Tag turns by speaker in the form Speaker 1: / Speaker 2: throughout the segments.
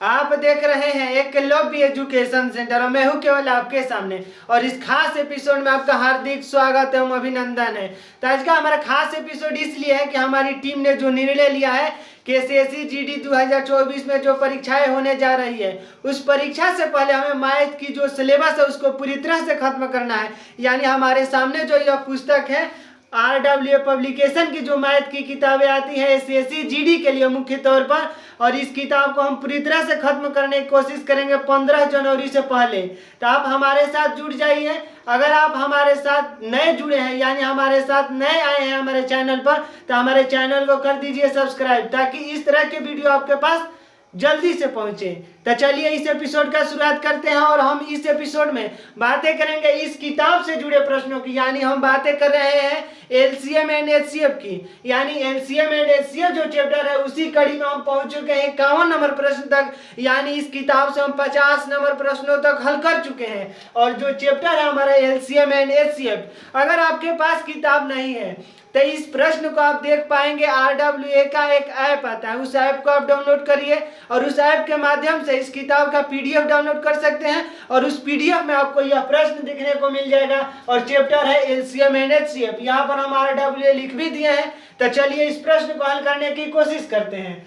Speaker 1: आप देख रहे हैं एकलव्य एजुकेशन सेंटर और मैं हूं केवल आपके सामने। और इस खास एपिसोड में आपका हार्दिक स्वागत एवं अभिनंदन है। तो आज का हमारा खास एपिसोड इसलिए है कि हमारी टीम ने जो निर्णय लिया है कि सीएससी जीडी 2024 में जो परीक्षाएं होने जा रही है उस परीक्षा से पहले हमें मैथ की जो सिलेबस है उसको पूरी तरह से खत्म करना है। यानी हमारे सामने जो यह पुस्तक है RWA पब्लिकेशन की जो मैथ की किताबें आती है सीएससी जीडी के लिए मुख्य तौर पर, और इस किताब को हम पूरी तरह से खत्म करने की कोशिश करेंगे 15 जनवरी से पहले। तो आप हमारे साथ जुड़ जाइए। अगर आप हमारे साथ नए जुड़े हैं यानी हमारे साथ नए आए हैं हमारे चैनल पर, तो हमारे चैनल को कर दीजिए सब्सक्राइब ताकि इस तरह के वीडियो आपके पास जल्दी से पहुंचे। तो चलिए इस एपिसोड का शुरुआत करते हैं और हम इस एपिसोड में बातें करेंगे इस किताब से जुड़े प्रश्नों की। यानी हम बातें कर रहे हैं एलसीएम एंड एचसीएफ की। यानी एलसीएम एंड एचसीएफ जो चैप्टर है उसी कड़ी में हम पहुंच चुके हैं 51 नंबर प्रश्न तक। यानी इस किताब से हम 50 नंबर प्रश्नों तक हल कर चुके हैं। और जो चैप्टर है हमारा एलसीएम एंड एचसीएफ, अगर आपके पास किताब नहीं है तो इस प्रश्न को आप देख पाएंगे RWA का एक ऐप आता है, उस ऐप को आप डाउनलोड करिए और उस ऐप के माध्यम से इस किताब का PDF डाउनलोड कर सकते हैं। और उस PDF में आपको यह प्रश्न दिखने को मिल जाएगा और चैप्टर है एलसीएम एंड एचसीएफ। यहाँ पर हम RWA लिख भी दिए हैं। तो चलिए इस प्रश्न को हल करने की कोशिश करते हैं।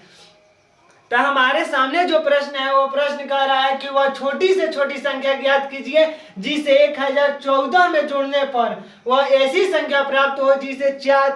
Speaker 1: तो हमारे सामने जो प्रश्न है वो प्रश्न कह रहा है कि वह छोटी से छोटी संख्या ज्ञात कीजिए जिसे 1014 में जोड़ने पर वह ऐसी संख्या प्राप्त हो जिसे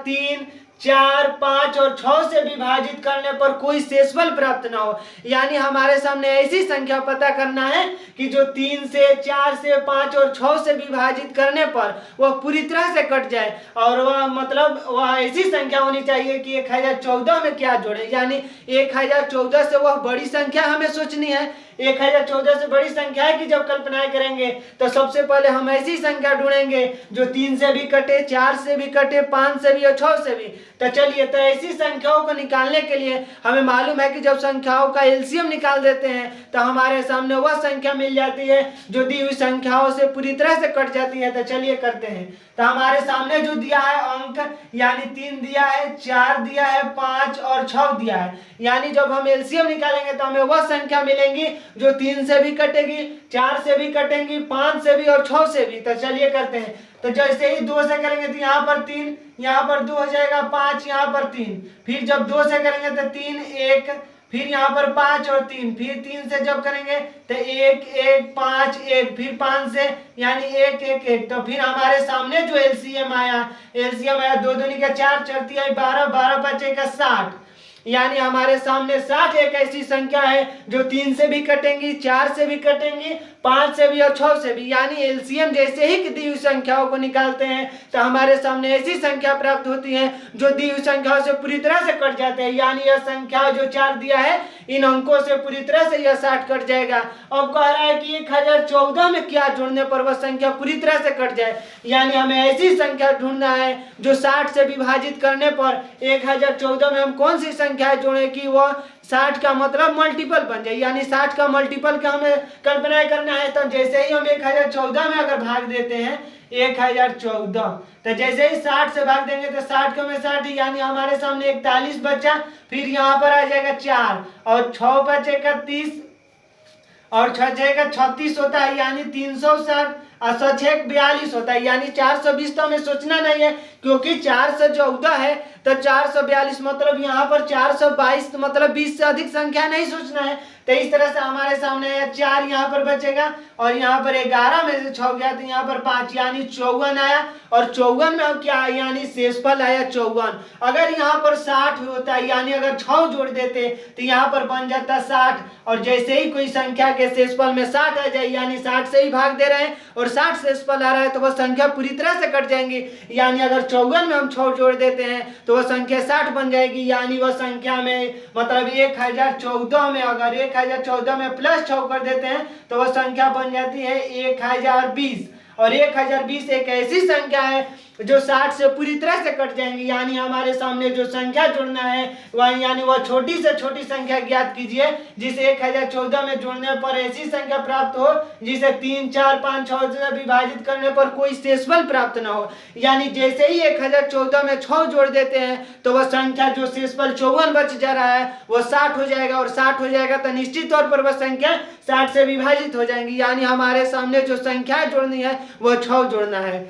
Speaker 1: 3, 4, 5 और 6 से विभाजित करने पर कोई शेषफल प्राप्त ना हो। यानी हमारे सामने ऐसी संख्या पता करना है कि जो 3 से 4 से 5 और 6 से विभाजित करने पर वह पूरी तरह से कट जाए। और वह मतलब वह ऐसी संख्या होनी चाहिए कि 1014 में क्या जोड़े। यानी 1014 से वह बड़ी संख्या हमें सोचनी है। 1014 से बड़ी संख्या है कि जब कल्पनाएं करेंगे तो सबसे पहले हम ऐसी संख्या ढूंढेंगे जो 3 से भी कटे, 4 से भी कटे, 5 से भी और 6 से भी। तो चलिए, तो ऐसी संख्याओं को निकालने के लिए हमें मालूम है कि जब संख्याओं का एलसीएम निकाल देते हैं तो हमारे सामने वह संख्या मिल जाती है जो दी हुई संख्याओं से पूरी तरह से कट जाती है। तो चलिए करते हैं। तो हमारे सामने जो दिया है अंक, यानी 3 दिया है, 4 दिया है, 5 और 6 दिया है। यानी जब हम एलसीएम निकालेंगे तो हमें वह संख्या मिलेंगी जो 3 से भी कटेगी, 4 से भी कटेंगी, 5 से भी और 6 से भी। तो चलिए करते हैं। तो जैसे ही 2 से करेंगे तो यहाँ पर 3, यहाँ पर 2 हो जाएगा, 5 यहाँ पर 3। फिर जब 2 से करेंगे तो 3, 1, फिर यहाँ पर 5 और 3, फिर 3 से जब करेंगे तो 1, 1, 5, 1, फिर 5 से यानी 1, 1, 1। तो फिर हमारे सामने जो एलसीएम आया 2 दूनी का 4, 4 तिहाई 12, 12 बचेगा 60। यानी हमारे सामने 60 एक ऐसी संख्या है जो 3 से भी कटेंगी, 4 से भी कटेंगी, 5 से भी और 6 से भी। यानी एलसीएम जैसे ही दी हुई संख्याओं को निकालते हैं तो हमारे सामने ऐसी संख्या प्राप्त होती है जो दी हुई संख्याओं से पूरी तरह से कट जाते हैं। यानी यह संख्या जो 4 दिया है इन अंकों से पूरी तरह से यह 60 कट जाएगा। अब कह रहा है कि 1014 में क्या जोड़ने पर वह संख्या पूरी तरह से कट जाए। यानी हमें ऐसी संख्या ढूंढना है जो 60 से विभाजित करने पर 1014 में हम कौन सी संख्या जोड़े कि वह 60 का मतलब मल्टीपल बन जाए। यानी 60 का मल्टीपल का हमें कल्पना करना है। तो जैसे ही हम 1014 में अगर भाग देते हैं 1014, तो जैसे ही 60 से भाग देंगे तो 60 में 60, यानी हमारे सामने 41 बचा। फिर यहाँ पर आ जाएगा 4 और 6 बचेगा 30 और 6 जाएगा 36 होता है, यानी 360 और 6 42 होता है। यानी 420 तो हमें सोचना नहीं है क्योंकि 414 है तो 442 मतलब यहाँ पर 422 तो मतलब 20 से अधिक संख्या नहीं सोचना है। तो इस तरह से हमारे सामने 4 यहाँ पर बचेगा और यहाँ पर 11 में से 6 गया तो यहाँ पर 5 यानी 54 आया। और 54 में क्या आया यानी शेषफल आया 54। अगर यहाँ पर 60 होता है यानी अगर 6 जोड़ देते तो यहाँ पर बन जाता 60। और जैसे ही कोई संख्या के शेषफल में 60 आ जाए यानी 60 से ही भाग दे रहे हैं और 60 शेषफल आ रहा है तो वह संख्या पूरी तरह से कट जाएंगी। यानी अगर 54 में हम 6 जोड़ देते हैं तो वह संख्या 60 बन जाएगी। यानी वह संख्या में मतलब 1014 में अगर 1014 में प्लस 6 कर देते हैं तो वह संख्या बन जाती है 1020। और 1020 एक ऐसी संख्या है जो 60 से पूरी तरह से कट जाएंगी, यानी हमारे सामने जो संख्या जुड़ना है वह यानी वह छोटी से छोटी संख्या ज्ञात कीजिए जिसे 1014 में जोड़ने पर ऐसी संख्या प्राप्त हो जिसे 3, 4, 5, 6 से विभाजित करने पर कोई शेषफल प्राप्त न हो। यानी जैसे ही 1014 में 6 जोड़ देते हैं तो वह संख्या जो शेषफल 54 बच जा रहा है वह 60 हो जाएगा, और 60 हो जाएगा तो निश्चित तौर पर वह संख्या 60 से विभाजित हो जाएंगी। यानी हमारे सामने जो संख्या जोड़नी है वह 6 जोड़ना है।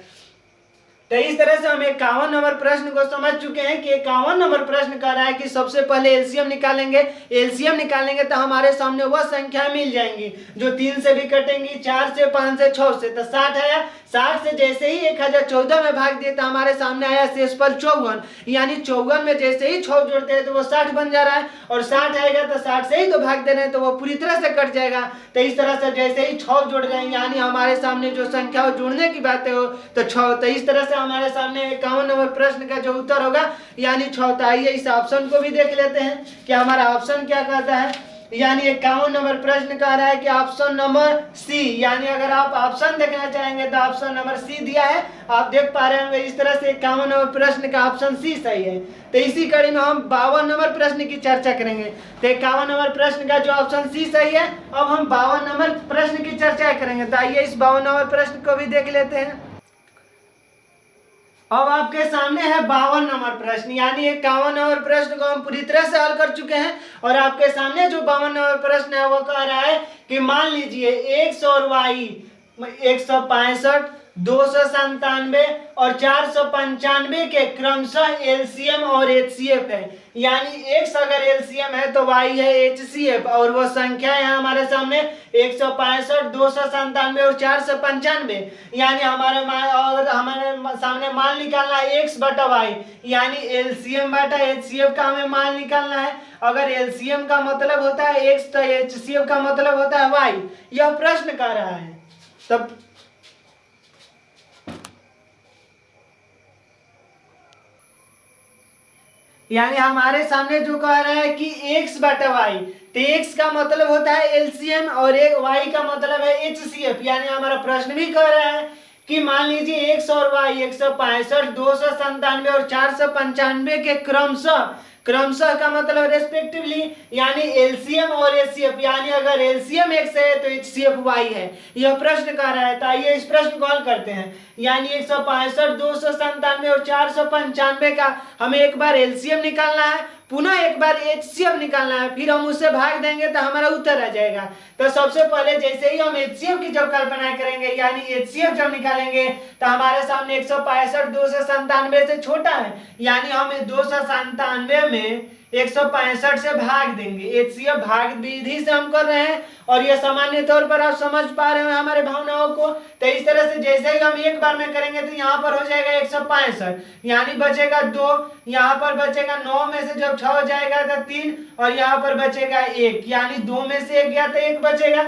Speaker 1: तो इस तरह से हम 51 नंबर प्रश्न को समझ चुके हैं कि 51 नंबर प्रश्न कह रहा है कि सबसे पहले एलसीएम निकालेंगे। एलसीएम निकालेंगे तो हमारे सामने वह संख्या मिल जाएंगी जो 3 से भी कटेंगी, 4 से, 5 से, 6 से। तो 60 आया, 60 से जैसे ही 1014 में भाग दिए तो हमारे सामने आया शेषफल 54। यानी 54 में जैसे ही 6 जोड़ते हैं तो वो 60 बन जा रहा है, और 60 आएगा तो 60 से ही तो भाग दे रहे हैं तो वो पूरी तरह से कट जाएगा। तो इस तरह से जैसे ही 6 जोड़ रहे हैं यानी हमारे सामने जो संख्या जोड़ने की बातें हो तो 6। तो इस तरह से हमारे सामने 51 नंबर प्रश्न का जो उत्तर होगा यानी 6। तो आइए इस ऑप्शन को भी देख लेते हैं कि हमारा ऑप्शन क्या कहता है। यानी 51 नंबर प्रश्न कह रहा है कि ऑप्शन नंबर सी, यानी अगर आप ऑप्शन देखना चाहेंगे तो ऑप्शन नंबर सी दिया है, आप देख पा रहे होंगे। इस तरह से 51 नंबर प्रश्न का ऑप्शन सी सही है। तो इसी कड़ी में हम 52 नंबर प्रश्न की चर्चा करेंगे। तो 51 नंबर प्रश्न का जो ऑप्शन सी सही है, अब हम 52 नंबर प्रश्न की चर्चा करेंगे। तो आइए इस 52 नंबर प्रश्न को भी देख लेते हैं। अब आपके सामने है 52 नंबर प्रश्न, यानी 51 नंबर प्रश्न को हम पूरी तरह से हल कर चुके हैं। और आपके सामने जो 52 नंबर प्रश्न है वो कह रहा है कि मान लीजिए 100 और वाई 165, 297 और 495 के क्रमशः एलसीएम और एचसीएफ है। यानी x अगर एलसीएम है तो y है एचसीएफ, और वो संख्या है हमारे सामने 165, 297 और 495। यानी हमारे सामने मान निकालना है x बटा y, यानी एलसीएम बटा एचसीएफ का हमें मान निकालना है। अगर एलसीएम का मतलब होता है x तो एचसीएफ का मतलब होता है y। यह प्रश्न कर रहा है। तब यानी हमारे सामने जो कह रहा है कि x बटा वाई, तो x का मतलब होता है एलसीएम और y का मतलब है एचसीएफ। यानी हमारा प्रश्न भी कह रहा है कि मान लीजिए x और y 165, 297 और 495 के क्रमशः का मतलब रेस्पेक्टिवली, यानी एलसीएम और एचसीएफ। यानी अगर एलसीएम x है तो एचसीएफ y है। यह प्रश्न कह रहा है। तो आइए इस प्रश्न को हल करते हैं। यानी 165, 297 और 495 का हमें एक बार एलसीएम निकालना है, पुनः एक बार एचसीएफ निकालना है, फिर हम उससे भाग देंगे तो हमारा उत्तर आ जाएगा। तो सबसे पहले जैसे ही हम एचसीएफ की जब कल्पना करेंगे यानी एचसीएफ जब निकालेंगे तो हमारे सामने 165 297 से छोटा है, यानी हम 297 में 165 से भाग देंगे। एचसीएफ भाग विधि से हम कर रहे हैं और यह सामान्य तौर पर आप समझ पा रहे हैं हमारे भावनाओं को। तो इस तरह से जैसे ही हम एक बार में करेंगे तो यहाँ पर हो जाएगा 165, यानी बचेगा 2, यहाँ पर बचेगा 9 में से जब 6 हो जाएगा तो 3, और यहाँ पर बचेगा 1, यानी 2 में से 1 गया तो 1 बचेगा,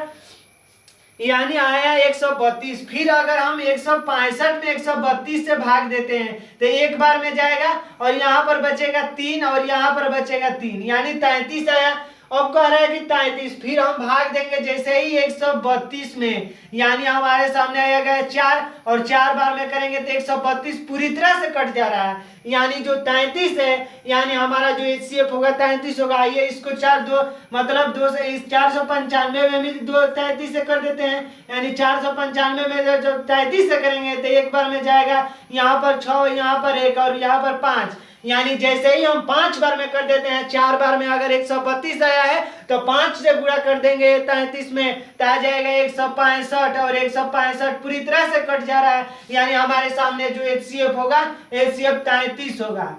Speaker 1: यानी आया 132। फिर अगर हम 165 में 132 से भाग देते हैं तो एक बार में जाएगा और यहाँ पर बचेगा 3 और यहाँ पर बचेगा 3, यानी 33 आया। अब कह रहा है कि 33, फिर हम भाग देंगे जैसे ही 132 में, यानी हमारे सामने आएगा 4, और 4 बार में करेंगे तो 132 पूरी तरह से कट जा रहा है, यानी जो 33 है यानी हमारा जो एचसीएफ होगा 33 होगा। आइए इसको 2 मतलब 2 से इस 495 में भी 2 33 से कर देते हैं, यानी 495 में जब 33 से करेंगे तो एक बार में जाएगा यहाँ पर 6, यहाँ पर 1 और यहाँ पर 5, यानी जैसे ही हम 5 बार में कर देते हैं, 4 बार में अगर 132 आया है तो 5 से गुणा कर देंगे 33 में तो आ जाएगा 165, और 165 पूरी तरह से कट जा रहा है, यानी हमारे सामने जो एचसीएफ होगा एचसीएफ 33 होगा।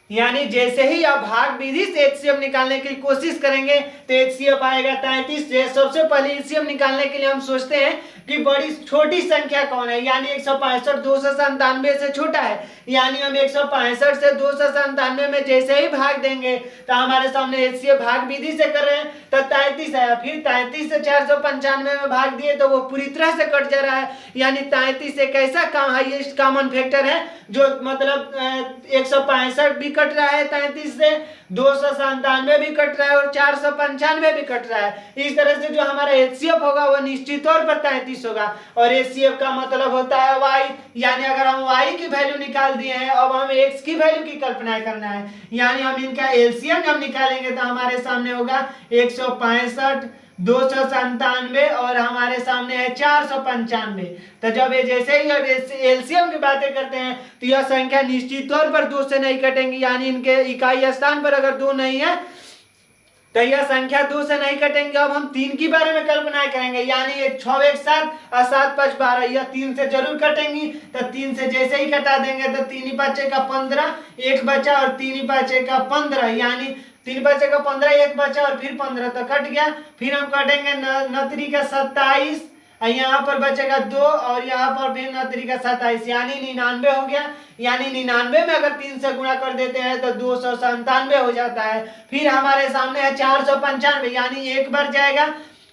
Speaker 1: यानी जैसे ही आप भाग विधि से एचसीएफ निकालने की कोशिश करेंगे तो एचसीएफ आएगा 33। सबसे पहले एचसीएफ निकालने के लिए हम सोचते हैं कि बड़ी छोटी संख्या कौन है, यानी 165 297 से छोटा है, यानी हम 165 से 297 में जैसे ही भाग देंगे तो हमारे सामने एचसीएफ भाग विधि से कर रहे हैं तो 33 आया। फिर 33 से 495 में भाग दिए तो वो पूरी तरह से कट जा रहा है, यानी 33 एक ऐसा हाईएस्ट कॉमन फैक्टर है जो मतलब 165 भी कट रहा है 33 से, 297 भी कट रहा है और 495 भी कट रहा है। इस तरह से जो हमारा एचसीएफ होगा वो निश्चित तौर पर 33 होगा। और एचसीएफ का मतलब होता है वाई, यानी अगर हम वाई की वैल्यू निकाल दिए हैं, अब हमें एक्स की वैल्यू की कल्पना करना है, यानी हम इनका एलसीएम जब निकालेंगे तो हमारे सामने होगा 165, 297 और हमारे सामने है 495। तो जब ये जैसे ही अब एलसीएम की बातें करते हैं तो यह संख्या निश्चित तौर पर 2 से नहीं कटेंगी, यानी इनके इकाई स्थान पर अगर 2 नहीं है तो यह संख्या 2 से नहीं कटेंगे। अब हम 3 के बारे में कल्पना करेंगे, यानी 6 1 7 और 7 5 12, यह 3 से जरूर कटेंगी। तो 3 से जैसे ही कटा देंगे तो 3 बचे का 15, एक बचा और 3 बचे का 15, यानी 3 बचे का 15, एक बचा और फिर 15 तो कट गया। फिर हम कटेंगे 9 का 27, यहाँ पर बचेगा 2 और यहाँ पर फिर 9 का 27, यानी 99 हो गया। यानी 99 में अगर 3 से गुणा कर देते हैं तो 297 हो जाता है। फिर हमारे सामने है 495, यानी एक बढ़ जाएगा।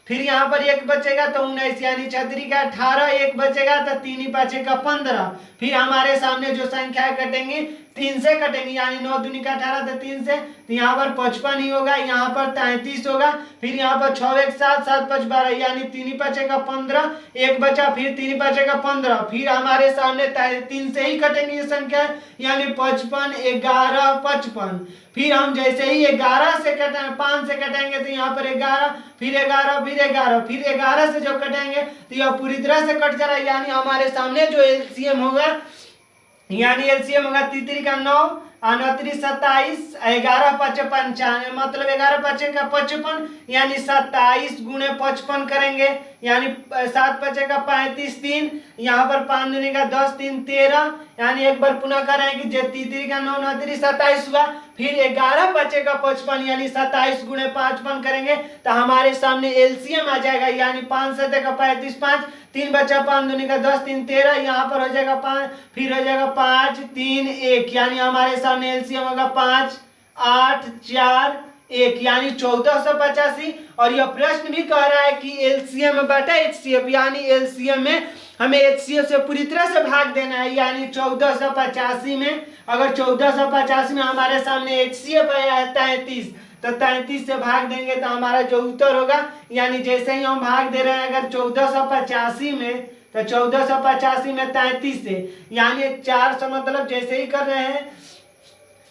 Speaker 1: फिर यहाँ पर एक बचेगा तो 19, यानी 6 का 18, एक बचेगा तो 3 पाँच का 15। फिर हमारे सामने जो संख्या कटेंगी 3 से कटेंगी, यानी 9 दूनी का 18 तो 3 से, तो यहाँ पर 55 ही होगा, यहाँ पर 33 होगा। फिर यहाँ पर 6 1 7 7 5 12, यानी 3 पाँच का 15, एक बचा, फिर 3 पाँच का 15। फिर हमारे सामने 3 से ही कटेंगी ये संख्या, यानी 55 11 55। फिर हम जैसे ही 11 से कटेंगे, 5 से कटेंगे तो यहाँ पर 11, फिर 11, फिर 11, फिर 11 से जब कटेंगे तो यह पूरी तरह से कट जा रहा है। यानी हमारे सामने जो एलसीएम होगा, यानी एलसीएम होगा 3 का 9, 9 27, 11 5 95, मतलब 11 5 का 55, यानी 27 गुणे 55 करेंगे, यानी 7 5 का 35, 3, यहाँ पर 5 दूनी का 10, 3 13, यानी एक बार पुनः करेंगे कि 3 का 9, 9 27 हुआ। फिर 11 बचे का 55, यानी 27 गुणे 55 करेंगे तो हमारे सामने एलसीएम आ जाएगा, यानी 5 7 का 35, 5, 3 बचा, 5 दूनी का 10, 3 13, यहाँ पर हो जाएगा 5, फिर हो जाएगा 5 3 1, यानी हमारे सामने एलसीएम होगा 5 8 4 1, यानी 1485। और यह प्रश्न भी कह रहा है कि एलसीएम बटा एचसीएफ, यानी एलसीएम में हमें एचसीएफ से पूरी तरह से भाग देना है, यानी 1485 में, अगर 1485 में हमारे सामने एचसीएफ आया है 33, तो 33 से भाग देंगे तो हमारा जो उत्तर होगा, यानी जैसे ही हम भाग दे रहे हैं अगर 1485 में, तो 1485 में 33 से, यानी 4 से मतलब जैसे ही कर रहे हैं,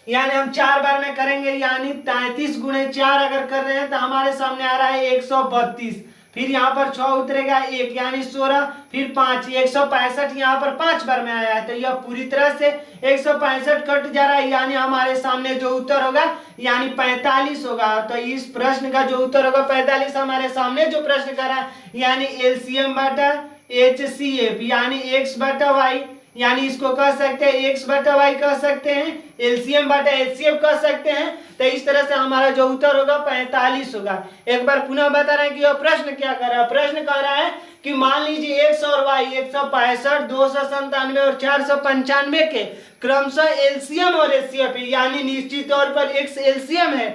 Speaker 1: यानी हम 4 बार में करेंगे, यानी 33 गुणे 4 अगर कर रहे हैं तो हमारे सामने आ रहा है 132। फिर यहाँ पर 6 उतरेगा 1, यानी 16, फिर 5, 165 यहाँ पर 5 बार में आया है, तो यह पूरी तरह से 165 कट जा रहा है, यानी हमारे सामने जो उत्तर होगा यानी 45 होगा। तो इस प्रश्न का जो उत्तर होगा 45, हमारे सामने जो प्रश्न कर रहा है, यानी एलसीएम बटा एचसीएफ, यानी एक्स बटा वाई, यानी इसको कह सकते हैं एक्स बटा वाई कह सकते हैं, एलसीएम बटा एचसीएफ कह सकते हैं। तो इस तरह से हमारा जो उत्तर होगा 45 होगा। एक बार पुनः बता रहे हैं कि यह प्रश्न क्या कर रहा है। प्रश्न कह रहा है कि मान लीजिए एक्स और वाई 165, 297 और 495 के क्रमशः एलसीएम और एचसीएफ, यानी निश्चित तौर पर एक्स एलसीएम है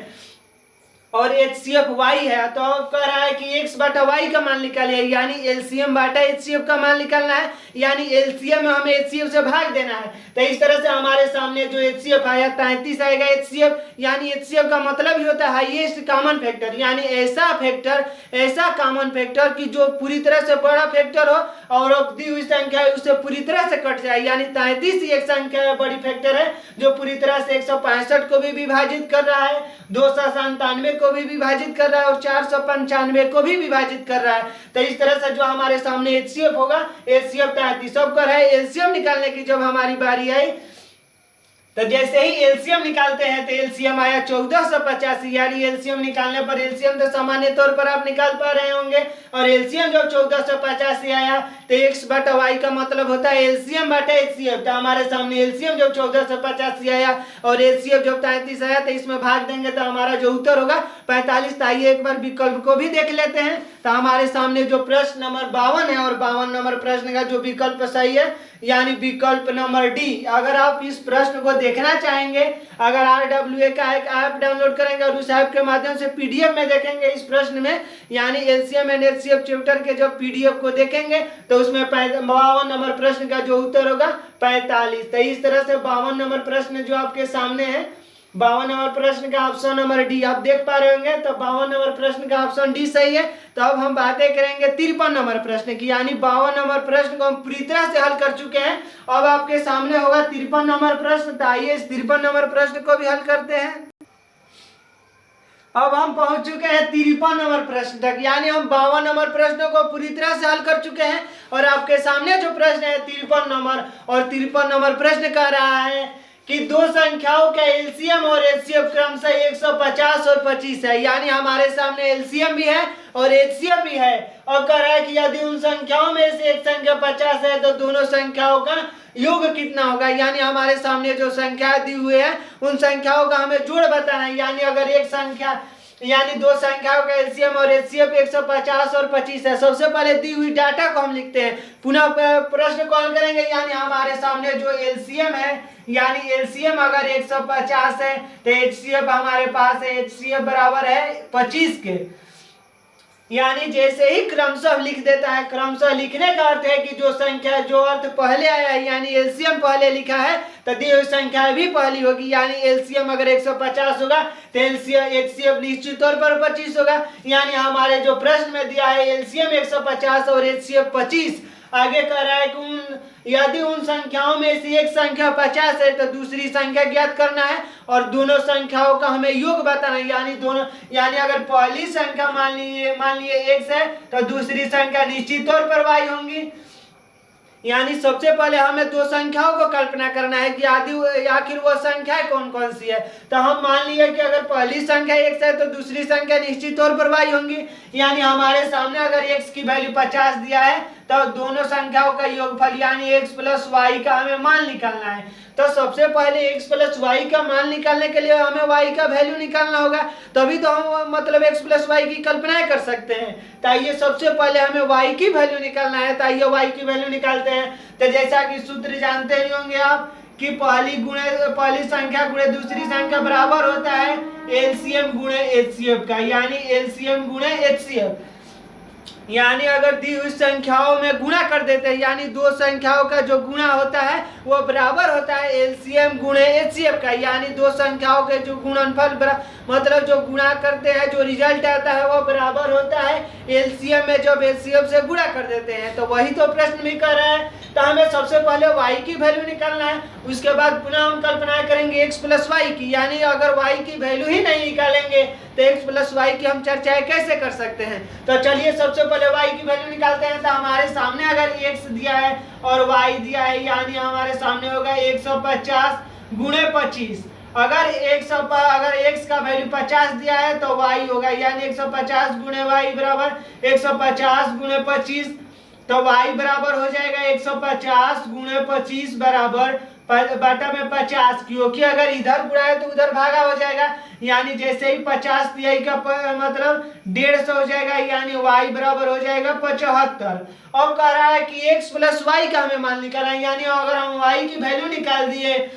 Speaker 1: और एचसीएफ वाई है, तो कह रहा है कि एक्स बटा वाई का मान निकालिए, यानी एलसीएम बटा एचसीएफ का मान निकालना है, यानी एलसीएम में हमें एचसीएफ से भाग देना है। तो इस तरह से हमारे सामने जो एचसीएफ आया 33 आएगा एचसीएफ, यानी एचसीएफ का मतलब ही होता है हाईएस्ट कॉमन फैक्टर, यानी ऐसा फैक्टर, ऐसा कॉमन फैक्टर कि जो पूरी तरह से बड़ा फैक्टर हो और दी हुई संख्या है उससे पूरी तरह से कट जाए, यानी 33 एक संख्या है, बड़ी फैक्टर है जो पूरी तरह से 165 को भी विभाजित कर रहा है, 297 को भी विभाजित कर रहा है और 495 को भी विभाजित कर रहा है। तो इस तरह से जो हमारे सामने एचसीएफ होगा, एचसीएफ 33 सब कर है। एलसीएम निकालने की जब हमारी बारी आई तो जैसे ही एलसीएम निकालते हैं तो एलसीएम आया 1485, यानी एलसीएम निकालने पर, एलसीएम तो सामान्य तौर पर आप निकाल पा रहे होंगे, और एलसीएम जब 1485 आया तो एक्स बटा वाई का मतलब होता है एलसीएम बटा एचसीएफ। तो हमारे सामने एलसीएम जब 1485 आया और एचसीएफ जब 33 आया तो इसमें भाग देंगे तो हमारा जो उत्तर होगा 45। तो आइए एक बार विकल्प को भी देख लेते हैं। तो हमारे सामने जो प्रश्न नंबर 52 है और 52 नंबर प्रश्न का जो विकल्प सही है, यानी विकल्प नंबर डी। अगर आप इस प्रश्न को देखना चाहेंगे, अगर RWA का एक ऐप डाउनलोड करेंगे और उस ऐप के माध्यम से पीडीएफ में देखेंगे इस प्रश्न में, यानी एलसीएम एंड एचसीएफ चैप्टर के जब पीडीएफ को देखेंगे तो उसमें 52 नंबर प्रश्न का जो उत्तर होगा 45। तो इस तरह से 52 नंबर प्रश्न जो आपके सामने है 52 नंबर प्रश्न का ऑप्शन नंबर डी आप देख पा रहे होंगे। तो 52 नंबर प्रश्न का ऑप्शन डी सही है। तो अब हम बातें करेंगे 53 नंबर प्रश्न की, यानी 52 नंबर प्रश्न को हम पूरी तरह से हल कर चुके हैं। अब आपके सामने होगा 53 नंबर प्रश्न। तो आइए इस 53 नंबर प्रश्न को भी हल करते हैं। अब हम पहुंच चुके हैं 53 नंबर प्रश्न तक, यानी हम 52 नंबर प्रश्नों को पूरी तरह से हल कर चुके हैं। और आपके सामने जो प्रश्न है 53 नंबर, और 53 नंबर प्रश्न कह रहा है कि दो संख्याओं का एलसीएम और एचसीएफ क्रमशः 150 और 25 है। यानी हमारे सामने एलसीएम भी है और एचसीएफ भी है। और कह रहा है कि यदि उन संख्याओं में से एक संख्या 50 है तो दोनों संख्याओं का योग कितना होगा। यानी हमारे सामने जो संख्या दी हुई है उन संख्याओं का हमें जोड़ बताना है। यानी अगर एक संख्या, यानी दो संख्याओं का एलसीएम और एचसीएफ 150 और 25 है। सबसे पहले दी हुई डाटा को हम लिखते हैं, पुनः प्रश्न को हल करेंगे। यानी हमारे सामने जो एलसीएम है, यानी एलसीएम अगर 150 है तो एचसीएफ हमारे पास है, एचसीएफ बराबर है 25 के। यानी जैसे ही क्रमशः लिख देता है, क्रमशः लिखने का अर्थ है कि जो संख्या, जो अर्थ पहले आया है, यानी एलसीएम पहले लिखा है तो दी हुई संख्या भी पहली होगी। यानी एलसीएम अगर 150 होगा तो एचसीएफ निश्चित तौर पर 25 होगा। यानी हमारे जो प्रश्न में दिया है एलसीएम 150 और एचसीएफ 25। आगे कह रहा है कि यदि उन संख्याओं में से एक संख्या 50 है तो दूसरी संख्या ज्ञात करना है और दोनों संख्याओं का हमें योग बताना है। यानी दोनों, यानी अगर पहली संख्या मान लिए x है तो दूसरी संख्या निश्चित तौर पर y होंगी। यानी सबसे पहले हमें दो संख्याओं को कल्पना करना है कि आखिर वो संख्याएं कौन कौन सी है। तो हम मान लिए कि अगर पहली संख्या x है तो दूसरी संख्या निश्चित तौर पर y होंगी। यानी हमारे सामने अगर x की वैल्यू 50 दिया है तो दोनों संख्याओं का योगफल यानी x प्लस वाई का हमें मान निकालना है। तो सबसे पहले x प्लस वाई का मान निकालने के लिए हमें y का वैल्यू निकालना होगा, तभी तो हम मतलब x प्लस वाई की कल्पनाएं कर सकते हैं। तो आइए सबसे पहले हमें y की वैल्यू निकालना है। तो आइए y की वैल्यू निकालते हैं। तो जैसा कि सूत्र जानते ही होंगे आप कि पहली संख्या गुणे दूसरी संख्या बराबर होता है एलसीएम गुणे एचसीएफ का, यानी एलसीएम गुणे एचसीएफ। यानी अगर दी हुई संख्याओं में गुणा कर देते हैं, यानी दो संख्याओं का जो गुणा होता है वो बराबर होता है एलसीएम गुणे एचसीएफ का। यानी दो संख्याओं के जो गुणनफल मतलब जो गुणा करते हैं, जो रिजल्ट आता है वो बराबर होता है एलसीएम में जब एचसीएफ से गुणा कर देते हैं। तो वही तो प्रश्न भी कर रहा है। तो हमें सबसे पहले y की वैल्यू निकालना है, उसके बाद पुनः हम कल्पना करेंगे x प्लस वाई की। यानी अगर y की वैल्यू ही नहीं निकालेंगे तो x प्लस वाई की हम चर्चाएं कैसे कर सकते हैं। तो चलिए सबसे पहले y की वैल्यू निकालते हैं। तो हमारे सामने अगर x दिया है और y दिया है, यानी हमारे सामने होगा 150 गुणे 25। अगर x का वैल्यू 50 दिया है तो y होगा, यानी 150 गुणे y बराबर 150 गुणे 25। तो y बराबर हो जाएगा 150 गुणे 25 बराबर बटा में 50, क्योंकि अगर इधर गुणा है तो उधर भागा हो जाएगा। यानी जैसे ही 50 तिहाई का मतलब 150 हो जाएगा, यानी y बराबर हो जाएगा 75। अब कह रहा है कि x प्लस वाई का हमें मान निकालना है। यानी अगर हम y की वैल्यू निकाल दिए,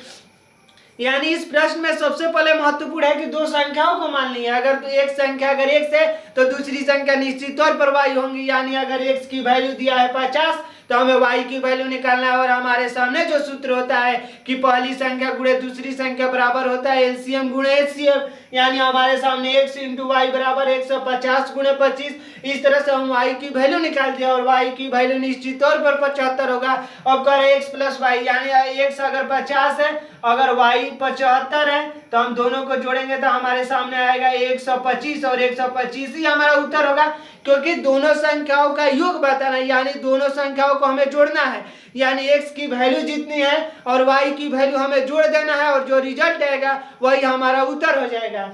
Speaker 1: यानी इस प्रश्न में सबसे पहले महत्वपूर्ण है कि दो संख्याओं को मान लिया। अगर तो एक संख्या अगर x है तो दूसरी संख्या निश्चित तौर पर y होंगी। यानी अगर x की वैल्यू दिया है 50 तो हमें y की वैल्यू निकालना है। और हमारे सामने जो सूत्र होता है कि पहली संख्या गुणे दूसरी संख्या बराबर होता है एलसीएम गुणे एचसीएफ। यानी हमारे सामने x इंटू वाई बराबर 150 गुणे 25। इस तरह से हम y की वैल्यू निकाल दिया और y की वैल्यू निश्चित तौर पर 75 होगा। अब कह रहे x प्लस वाई, यानी x अगर 50 है अगर y 75 है तो हम दोनों को जोड़ेंगे तो हमारे सामने आएगा 125 और 125 ही हमारा उत्तर होगा, क्योंकि दोनों संख्याओं का योग बताना है। यानी दोनों संख्याओं को हमें जोड़ना है। यानी x की वैल्यू जितनी है और y की वैल्यू हमें जोड़ देना है और जो रिजल्ट आएगा वही हमारा उत्तर हो जाएगा।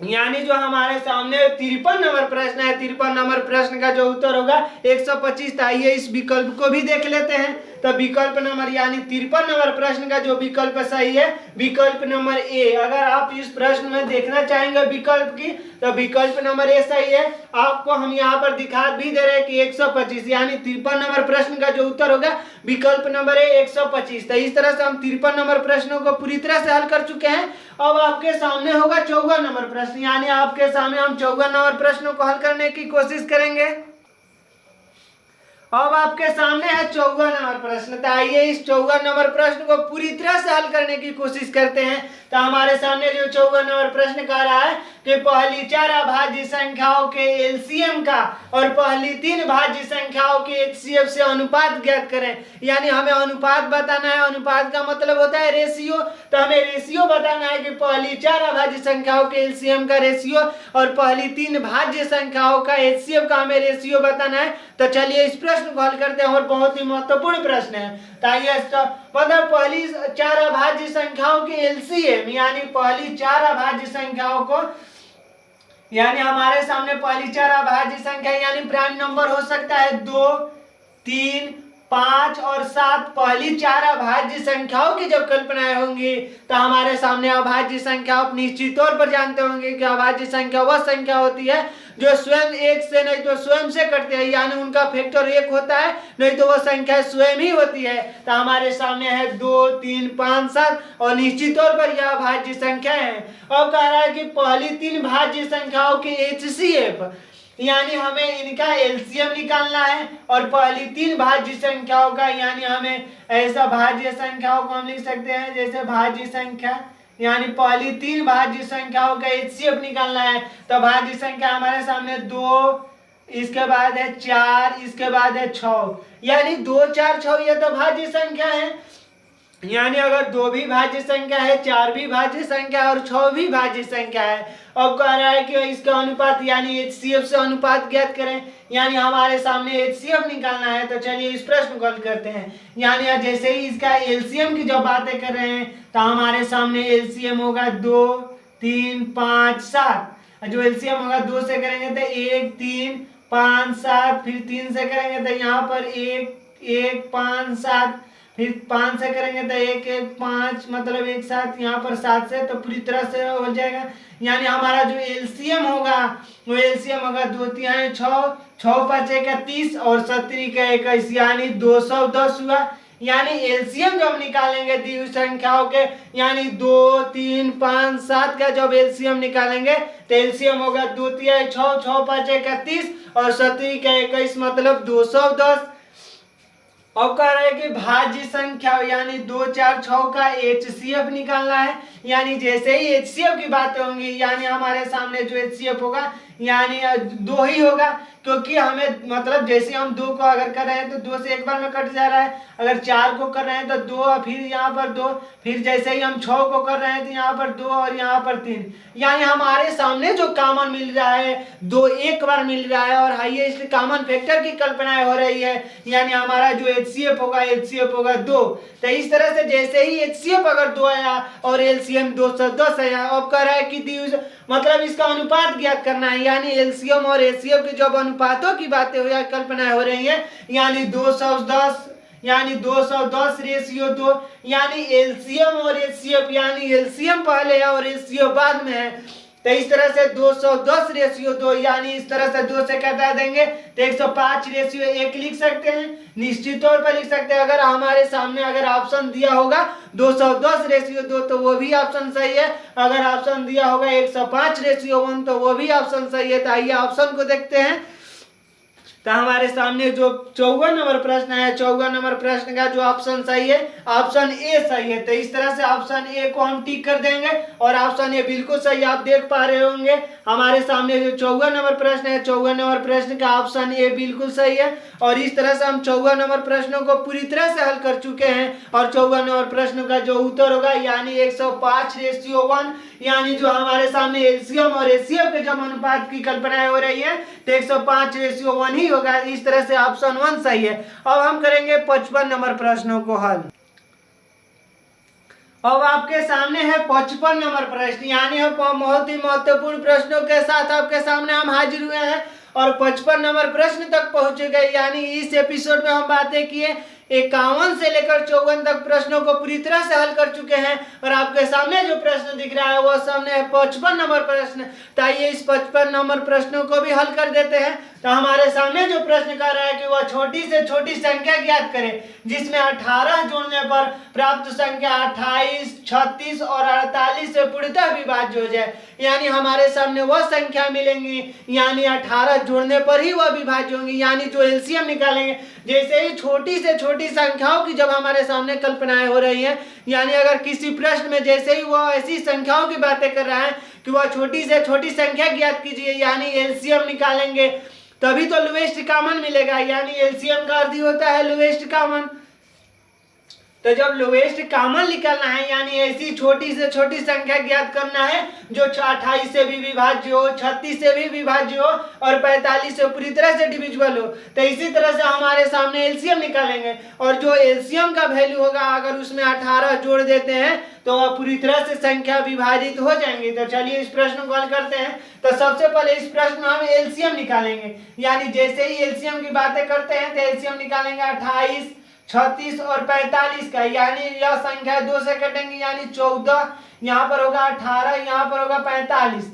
Speaker 1: यानी जो हमारे सामने 53 नंबर प्रश्न है, 53 नंबर प्रश्न का जो उत्तर होगा 125। आइए इस विकल्प को भी देख लेते हैं। तो विकल्प नंबर यानी 53 नंबर प्रश्न का जो विकल्प सही है विकल्प नंबर ए। अगर आप इस प्रश्न में देखना चाहेंगे विकल्प की तो विकल्प नंबर ए सही है। आपको हम यहाँ पर दिखा भी दे रहे हैं कि 125, यानी 53 नंबर प्रश्न का जो उत्तर होगा विकल्प नंबर ए 125। तो इस तरह से हम 53 नंबर प्रश्नों को पूरी तरह से हल कर चुके हैं। अब आपके सामने होगा 54 नंबर प्रश्न, यानी आपके सामने हम 54 नंबर प्रश्नों को हल करने की कोशिश करेंगे। अब आपके सामने है 54 नंबर प्रश्न। तो आइए इस 54 नंबर प्रश्न को पूरी तरह से हल करने की कोशिश करते हैं। तो हमारे सामने जो 54 नंबर प्रश्न कह रहा है कि पहली 4 अभाज्य संख्याओं के एलसीएम का और पहली 3 भाज्य संख्याओं के एचसीएफ से अनुपात ज्ञात करें। यानी हमें अनुपात बताना है। अनुपात का मतलब होता है रेशियो। तो हमें रेशियो बताना है कि पहली 4 अभाज्य संख्याओं के एलसीएम का रेशियो और पहली 3 भाज्य संख्याओं का एचसीएफ का हमें रेशियो बताना है। तो चलिए इस प्रश्न को हल करते हैं और बहुत ही महत्वपूर्ण प्रश्न है। तो आइए मतलब पहली 4 अभाज्य संख्याओं के एलसीएम यानी पहली 4 अभाज्य संख्याओं को यानी हमारे सामने पहली 4 अभाज्य संख्या यानी प्राइम नंबर हो सकता है 2, 3, 5 और 7। पहली 4 अभाज्य संख्याओं की जब कल्पनाएं होंगी तो हमारे सामने अभाज्य संख्या आप निश्चित तौर पर जानते होंगे कि अभाज्य संख्या वह संख्या होती है जो स्वयं एक से नहीं तो स्वयं से कटते हैं, यानी उनका फैक्टर 1 होता है, नहीं तो वह संख्या स्वयं ही होती है। तो हमारे सामने है 2, 3, 5, 7 और निश्चित तौर पर यह अभाज्य संख्या है। अब कह रहा है कि पहली 3 भाज्य संख्याओं के एचसीएफ यानी हमें इनका एलसीएम निकालना है और पहली 3 भाज्य संख्याओं का यानी हमें ऐसा भाज्य संख्याओं को हम लिख सकते हैं जैसे भाज्य संख्या यानी पहली 3 भाज्य संख्याओं का एचसीएफ निकालना है। तो भाज्य संख्या हमारे सामने 2, इसके बाद है 4, इसके बाद है 6 यानी 2, 4, 6 ये तो भाज्य संख्या है। यानी अगर 2 भी भाज्य संख्या है, 4 भी भाज्य संख्या और 6 भी भाज्य संख्या है। अब कह रहा है कि इसका अनुपात यानी एचसीएफ से अनुपात ज्ञात करें। यानी हमारे सामने एचसीएफ निकालना है। तो चलिए इस प्रश्न को हल करते हैं। यानी जैसे ही इसका एलसीएम की जब बातें कर रहे हैं तो हमारे सामने एलसीएम होगा 2, 3, 5, 7। जो एलसीएम होगा 2 से करेंगे तो 1, 3, 5, 7, फिर 3 से करेंगे तो यहाँ पर 1, 1, 5, 7, फिर 5 से करेंगे तो 1, 1, 5 मतलब एक साथ यहाँ पर 7 से तो पूरी तरह से हो जाएगा। यानी हमारा जो एलसीएम होगा वो एलसीएम होगा 2, 3, 6, 6, 5, 31 और 17 का 21 यानी 210 हुआ। यानी एलसीएम जब निकालेंगे दी हुई संख्याओं के यानी 2, 3, 5, 7 का जब एलसीएम निकालेंगे तो एलसीएम होगा 2, 3, 6, 6, 5, 31 और 17 का 21 मतलब 210। अब कह रहे हैं कि भाज्य संख्या यानी 2, 4, 6 का एचसीएफ निकालना है। यानी जैसे ही एचसीएफ की बातें होंगी यानी हमारे सामने जो एचसीएफ होगा यानी 2 ही होगा, क्योंकि हमें मतलब जैसे हम 2 को अगर कर रहे हैं तो 2 से एक बार में कट जा रहा है। अगर 4 को कर रहे हैं तो 2 फिर यहाँ पर 2, फिर जैसे ही हम 6 को कर रहे हैं तो यहाँ पर 2 और यहाँ पर 3। यानी हमारे सामने जो कॉमन मिल रहा है 2 एक बार मिल रहा है और हाईएस्ट कॉमन फैक्टर की कल्पनाएं हो रही है। यानी हमारा जो एचसीएफ होगा 2। तो इस तरह से जैसे ही एचसीएफ अगर 2 आया और एलसीएम 210 आया। अब कह रहा है कि मतलब इसका अनुपात ज्ञात करना है। यानी एलसीएम और एचसीएफ की जब अनुपातों की बातें हो या कल्पनाएं हो रही है यानी 210 यानी 210 रेशियो 2 यानी एलसीएम और एचसीएफ यानी एलसीएम पहले है और एचसीएफ बाद में है। तो इस तरह से 210 रेशियो 2 यानी इस तरह से 2 से घटा देंगे तो 105 रेशियो 1 लिख सकते हैं। निश्चित तौर पर लिख सकते हैं। अगर हमारे सामने अगर ऑप्शन दिया होगा 210 रेशियो 2 तो वो भी ऑप्शन सही है। अगर ऑप्शन दिया होगा 105 रेशियो 1 तो वो भी ऑप्शन सही है। तो आइए ऑप्शन को देखते हैं। तो हमारे सामने जो 54 नंबर प्रश्न है 54 नंबर प्रश्न का जो ऑप्शन सही है ऑप्शन ए सही है। तो इस तरह से ऑप्शन ए को हम टिक कर देंगे और ऑप्शन ए बिल्कुल सही आप देख पा रहे होंगे। हमारे सामने जो 54 नंबर प्रश्न है 54 नंबर प्रश्न का ऑप्शन ए बिल्कुल सही है। और इस तरह से हम 54 नंबर प्रश्नों को पूरी तरह से हल कर चुके हैं। और 54 नंबर प्रश्न का जो उत्तर होगा यानी 105 रेशियो 1 यानी जो हमारे सामने एलसीएम और एचसीएफ के जब अनुपात की कल्पनाएं हो रही है तो 105 रेशियो 1 ही होगा। इस तरह से ऑप्शन 1 सही है। अब हम करेंगे 55 नंबर प्रश्नों को हल। अब आपके सामने है 55 नंबर प्रश्न यानी बहुत ही महत्वपूर्ण प्रश्नों के साथ आपके सामने हम हाजिर हुए हैं और 55 नंबर प्रश्न तक पहुंच गए। यानी इस एपिसोड में हम बातें किए 51 से लेकर 54 तक प्रश्नों को पूरी तरह से हल कर चुके हैं और आपके सामने जो प्रश्न दिख रहा है वो सामने है 55 नंबर प्रश्न। तो आइए इस 55 नंबर प्रश्नों को भी हल कर देते हैं। तो हमारे सामने जो प्रश्न कर रहा है कि वह छोटी से छोटी संख्या ज्ञात करें जिसमें 18 जोड़ने पर प्राप्त संख्या 28, 36 और 48 से पूर्णतः विभाज्य हो जाए। यानी हमारे सामने वह संख्या मिलेंगी, यानी 18 जोड़ने पर ही वह विभाज्य होंगी, यानी जो एलसीएम निकालेंगे। जैसे ही छोटी से छोटी संख्याओं की जब हमारे सामने कल्पनाएं हो रही हैं, यानी अगर किसी प्रश्न में जैसे ही वह ऐसी संख्याओं की बातें कर रहा है कि वह छोटी से छोटी संख्या ज्ञात कीजिए, यानी एलसीएम निकालेंगे, तभी तो लोएस्ट कॉमन मिलेगा। यानी एलसीएम का अर्थ ही होता है लोएस्ट कॉमन। तो जब लोएस्ट कॉमन निकालना है, यानी ऐसी छोटी से छोटी संख्या ज्ञात करना है जो 28 से भी विभाज्य हो, 36 से भी विभाज्य हो और 45 से पूरी तरह से डिविजिबल हो। तो इसी तरह से हमारे सामने एलसीएम निकालेंगे और जो एलसीएम का वैल्यू होगा अगर उसमें 18 जोड़ देते हैं तो वह पूरी तरह से संख्या विभाजित हो जाएंगी। तो चलिए इस प्रश्न को हल करते हैं। तो सबसे पहले इस प्रश्न में हम एलसीएम निकालेंगे, यानी जैसे ही एलसीएम की बातें करते हैं तो एलसीएम निकालेंगे 28, 36 और 45 का, यानी यह संख्या 2 से कटेंगी, यानी 14, यहाँ पर होगा 18, यहाँ पर होगा 45।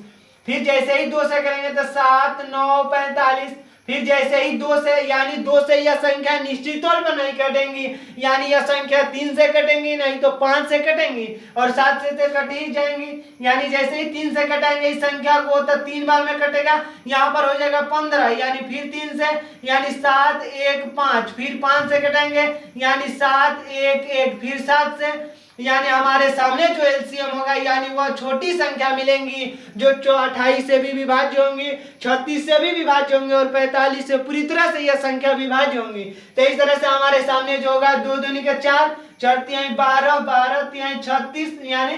Speaker 1: फिर जैसे ही 2 से करेंगे तो 7, 9, 45। फिर जैसे ही 2 से, यानी 2 से यह संख्या निश्चित तौर पर नहीं कटेंगी, यानी यह संख्या 3 से कटेंगी, नहीं तो 5 से कटेंगी और 7 से तो कट ही जाएंगी। यानी जैसे ही 3 से कटाएंगे इस संख्या को तो 3 बार में कटेगा, यहाँ पर हो जाएगा 15, यानी फिर 3 से, यानी 7, 1, 5। फिर 5 से कटेंगे, यानी 7, 1, 1। फिर 7 से, यानी हमारे सामने जो एलसीएम होगा यानी वह छोटी संख्या मिलेंगी जो 28 से भी विभाज्य होंगी, 36 से भी विभाज्य होंगे और 45 से पूरी तरह से यह संख्या विभाज्य होंगी। तो इस तरह से हमारे सामने जो होगा 2 दूनी के 4, 4 तिहाई 12, 12 तिहाई 36, यानी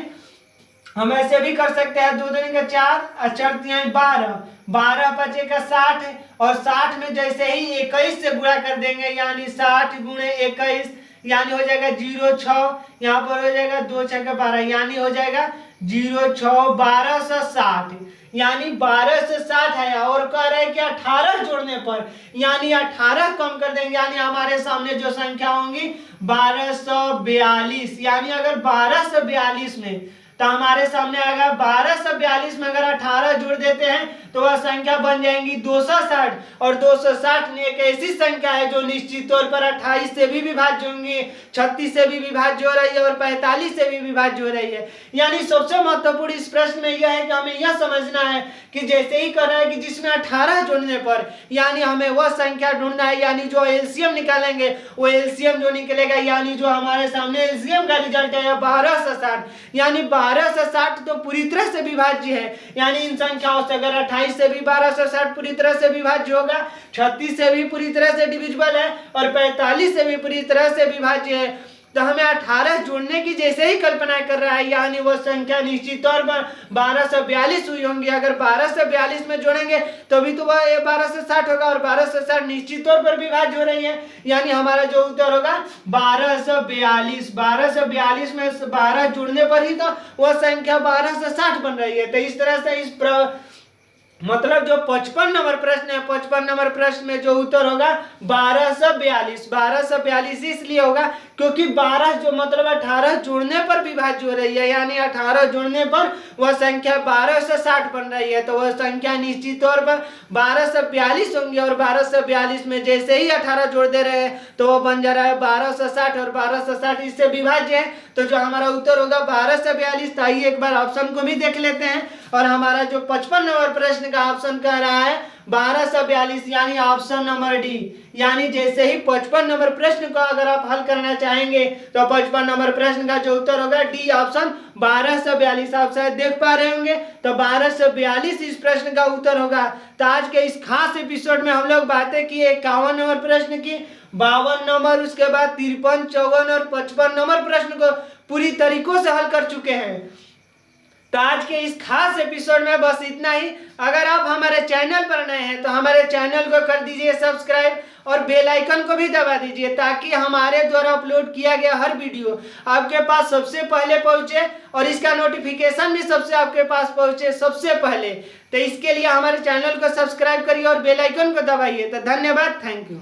Speaker 1: हम ऐसे भी कर सकते हैं 2 दूनी के 4 और 4 तिहाई 12, 12 बचे का 60 और 60 में जैसे ही 21 से गुणा कर देंगे, यानी 60 गुणे 21, यानी हो जाएगा 0,6, यहाँ पर हो जाएगा 2 6 का 12, यानी हो जाएगा 0,6, 1260, यानी 12 से 60 है और कह रहे हैं कि 18 जोड़ने पर, यानी 18 कम कर देंगे, यानी हमारे सामने जो संख्या होंगी 1242। यानी अगर 1242 में तो हमारे सामने आएगा 1242 में अगर 18 जोड़ देते हैं तो वह संख्या बन जाएंगी 260 और 260 में एक ऐसी संख्या है जो निश्चित तौर पर 28 से भी विभाज्य होंगी, 36 से भी विभाज्य हो रही है और 45 से भी विभाज्य हो रही है। यानी सबसे महत्वपूर्ण इस प्रश्न में यह है कि हमें यह समझना है कि जैसे ही कर रहा है कि जिसमें 18 जोड़ने पर, यानी हमें वह संख्या ढूंढना है, यानी जो एलसीएम निकालेंगे वो एलसीएम जो निकलेगा, यानी जो हमारे सामने एलसीएम का रिजल्ट है 12 से 60, यानी 12 से 60 तो पूरी तरह से विभाज्य है। यानी इन संख्याओं से अगर 28 से भी 12 से 60 पूरी तरह से विभाज्य होगा, 36 से भी पूरी तरह से डिविजिबल है और 45 से भी पूरी तरह से विभाज्य है। तो हमें 18 जोड़ने की जैसे ही कल्पना कर रहा है, यानी वो संख्या निश्चित तौर पर 12 से 42 हुई होंगी। अगर 12 से 42 में जोड़ेंगे तभी तो वह 12 से 60 होगा और 12 से 60 निश्चित तौर पर विभाज्य हो रही है, यानी हमारा जो उत्तर होगा 12 से 42। 12 से 42 में 12 जोड़ने पर ही तो वह संख्या 12 से 60 बन रही है। तो इस तरह से इस मतलब जो 55 नंबर प्रश्न है, 55 नंबर प्रश्न में जो उत्तर होगा 12 से 42। 12 से 42 इसलिए होगा क्योंकि 12 जो मतलब 18 जोड़ने पर विभाज्य हो रही है, यानी 18 जोड़ने पर वह संख्या 12 से 60 बन रही है। तो वह संख्या निश्चित तौर पर 12 से 42 होंगी और 12 से 42 में जैसे ही 18 जोड़ दे रहे हैं तो वह बन जा रहा है 12 से 60 और 12 से 60 इससे विभाज्य है। तो जो हमारा उत्तर होगा 12 से 42। आइए एक बार ऑप्शन को भी देख लेते हैं और हमारा जो 55 नंबर प्रश्न का ऑप्शन कह रहा है 12 से 42, यानी ऑप्शन नंबर डी। यानी जैसे ही 55 नंबर प्रश्न को अगर आप हल करना चाहेंगे तो 55 नंबर प्रश्न का जो उत्तर होगा डी ऑप्शन 12 से 42। आप शायद देख पा रहे होंगे तो 12 से 42 इस प्रश्न का उत्तर होगा। तो आज के इस खास एपिसोड में हम लोग बातें की 51 नंबर प्रश्न की, 52 नंबर, उसके बाद 53, 54 और 55 नंबर प्रश्न को पूरी तरीकों से हल कर चुके हैं। तो आज के इस खास एपिसोड में बस इतना ही। अगर आप हमारे चैनल पर नए हैं तो हमारे चैनल को कर दीजिए सब्सक्राइब और बेल आइकन को भी दबा दीजिए ताकि हमारे द्वारा अपलोड किया गया हर वीडियो आपके पास सबसे पहले पहुंचे और इसका नोटिफिकेशन भी सबसे आपके पास पहुंचे सबसे पहले। तो इसके लिए हमारे चैनल को सब्सक्राइब करिए और बेल आइकन को दबाइए। तो धन्यवाद, थैंक यू।